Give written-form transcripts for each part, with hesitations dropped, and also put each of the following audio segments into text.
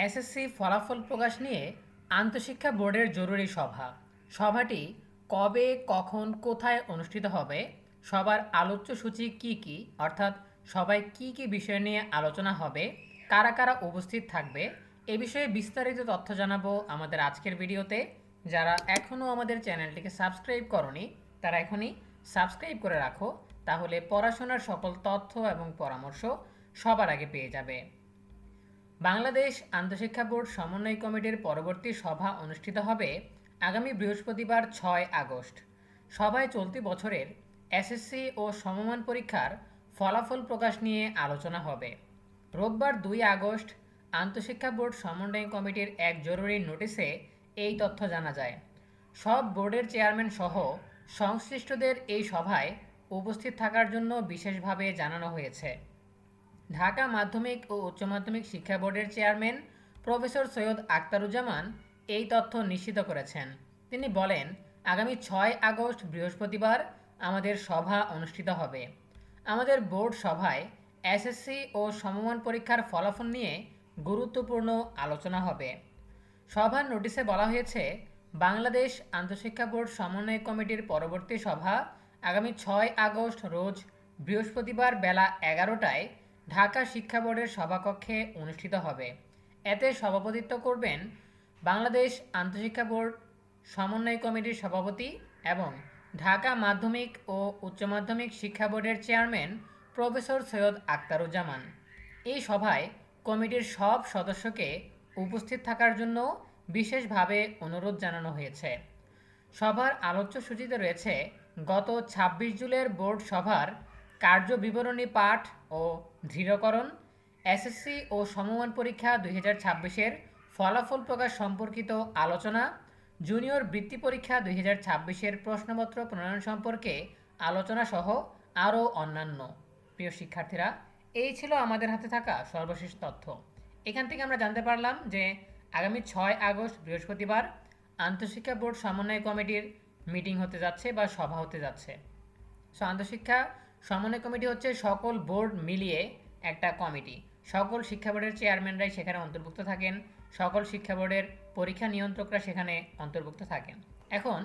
SSC ফলাফল প্রকাশ নিয়ে আন্তঃশিক্ষা বোর্ডের জরুরি সভাটি কবে কখন কোথায় অনুষ্ঠিত হবে, সবার আলোচ্য সূচি কি কি, অর্থাৎ সবাই কি কি বিষয় নিয়ে আলোচনা হবে, কারা কারা উপস্থিত থাকবে, এ বিষয়ে বিস্তারিত তথ্য জানাবো আমাদের আজকের ভিডিওতে। যারা এখনও আমাদের চ্যানেলটিকে সাবস্ক্রাইব করনি তারা এখনই সাবস্ক্রাইব করে রাখো, তাহলে পড়াশোনার সকল তথ্য এবং পরামর্শ সবার আগে পেয়ে যাবে। বাংলাদেশ আন্তঃশিক্ষা বোর্ড সমন্বয় কমিটির পরবর্তী সভা অনুষ্ঠিত হবে আগামী বৃহস্পতিবার 6 আগস্ট। সভায় চলতি বছরের এসএসসি ও সমমান পরীক্ষার ফলাফল প্রকাশ নিয়ে আলোচনা হবে। রোববার 2 আগস্ট আন্তঃশিক্ষা বোর্ড সমন্বয় কমিটির এক জরুরি নোটিশে এই তথ্য জানা যায়। সব বোর্ডের চেয়ারম্যান সহ সংশ্লিষ্টদের এই সভায় উপস্থিত থাকার জন্য বিশেষভাবে জানানো হয়েছে। ঢাকা মাধ্যমিক ও উচ্চ মাধ্যমিক শিক্ষা বোর্ডের চেয়ারম্যান প্রফেসর সৈয়দ আখতারুজ্জামান এই তথ্য নিশ্চিত করেছেন। তিনি বলেন, আগামী 6 আগস্ট বৃহস্পতিবার আমাদের সভা অনুষ্ঠিত হবে। আমাদের বোর্ড সভায় এসএসসি ও সমমান পরীক্ষার ফলাফল নিয়ে গুরুত্বপূর্ণ আলোচনা হবে। সভার নোটিশে বলা হয়েছে, বাংলাদেশ আন্তঃশিক্ষা বোর্ড সমন্বয় কমিটির পরবর্তী সভা আগামী 6 আগস্ট রোজ বৃহস্পতিবার বেলা 11টায় ঢাকা শিক্ষা বোর্ডের সভাকক্ষে অনুষ্ঠিত হবে। এতে সভাপতিত্ব করবেন বাংলাদেশ আন্তঃশিক্ষা বোর্ড সমন্বয় কমিটির সভাপতি এবং ঢাকা মাধ্যমিক ও উচ্চ মাধ্যমিক শিক্ষা বোর্ডের চেয়ারম্যান প্রফেসর সৈয়দ আখতারুজ্জামান। এই সভায় কমিটির সব সদস্যকে উপস্থিত থাকার জন্য বিশেষভাবে অনুরোধ জানানো হয়েছে। সভার আলোচ্য সূচিতে রয়েছে গত 26 জুলাইয়ের বোর্ড সভার কার্যবিবরণী পাঠ ও দৃঢ়করণ, এসএসসি ও সমমান পরীক্ষা 2026-এর ফলাফল প্রকাশ সম্পর্কিত আলোচনা, জুনিয়র বৃত্তি পরীক্ষা 2026-এর প্রশ্নপত্র প্রণয়ন সম্পর্কে আলোচনা সহ আরও অন্যান্য। প্রিয় শিক্ষার্থীরা, এই ছিল আমাদের হাতে থাকা সর্বশেষ তথ্য। এখান থেকে আমরা জানতে পারলাম যে আগামী 6 আগস্ট বৃহস্পতিবার আন্তঃশিক্ষা বোর্ড সমন্বয় কমিটির মিটিং হতে যাচ্ছে বা সভা হতে যাচ্ছে। সো আন্তঃশিক্ষা সমন্বয় কমিটি হচ্ছে সকল বোর্ড মিলিয়ে একটা কমিটি। সকল শিক্ষা বোর্ডের চেয়ারম্যানরাই সেখানে অন্তর্ভুক্ত থাকেন, সকল শিক্ষা বোর্ডের পরীক্ষা নিয়ন্ত্রকরা সেখানে অন্তর্ভুক্ত থাকেন। এখন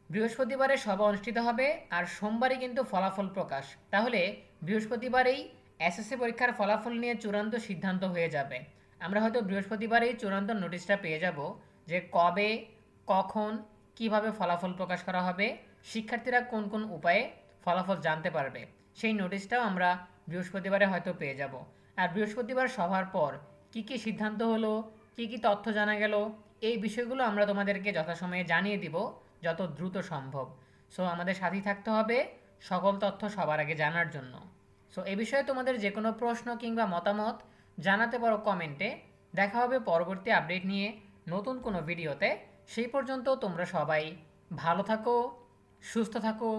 বৃহস্পতিবারে সভা অনুষ্ঠিত হবে আর সোমবারই কিন্তু ফলাফল প্রকাশ। তাহলে বৃহস্পতিবারেই এসএসসি পরীক্ষার ফলাফল নিয়ে চূড়ান্ত সিদ্ধান্ত হয়ে যাবে। আমরা হয়তো বৃহস্পতিবারেই চূড়ান্ত নোটিশটা পেয়ে যাব যে কবে কখন কিভাবে ফলাফল প্রকাশ করা হবে, শিক্ষার্থীরা কোন কোন উপায়ে ফলাফল জানতে পারবে, সেই নোটিশটাও আমরা বৃহস্পতিবারে হয়তো পেয়ে যাব। আর বৃহস্পতিবার সভার পর কি কি সিদ্ধান্ত হলো, কি কি তথ্য জানা গেল, এই বিষয়গুলো আমরা তোমাদেরকে যথাসময়ে জানিয়ে দিব যত দ্রুত সম্ভব। সো আমাদের সাথেই থাকতে হবে সকল তথ্য সবার আগে জানার জন্য। সো এ বিষয়ে তোমাদের যে কোনো প্রশ্ন কিংবা মতামত জানাতে পারো কমেন্টে। দেখা হবে পরবর্তী আপডেট নিয়ে নতুন কোনো ভিডিওতে। সেই পর্যন্ত তোমরা সবাই ভালো থাকো, সুস্থ থাকো,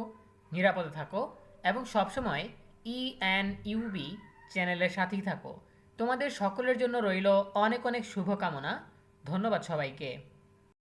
নিরাপদে থাকো এবং সবসময় ENUB চ্যানেলের সাথেই থাকো। তোমাদের সকলের জন্য রইল অনেক অনেক শুভকামনা। ধন্যবাদ সবাইকে।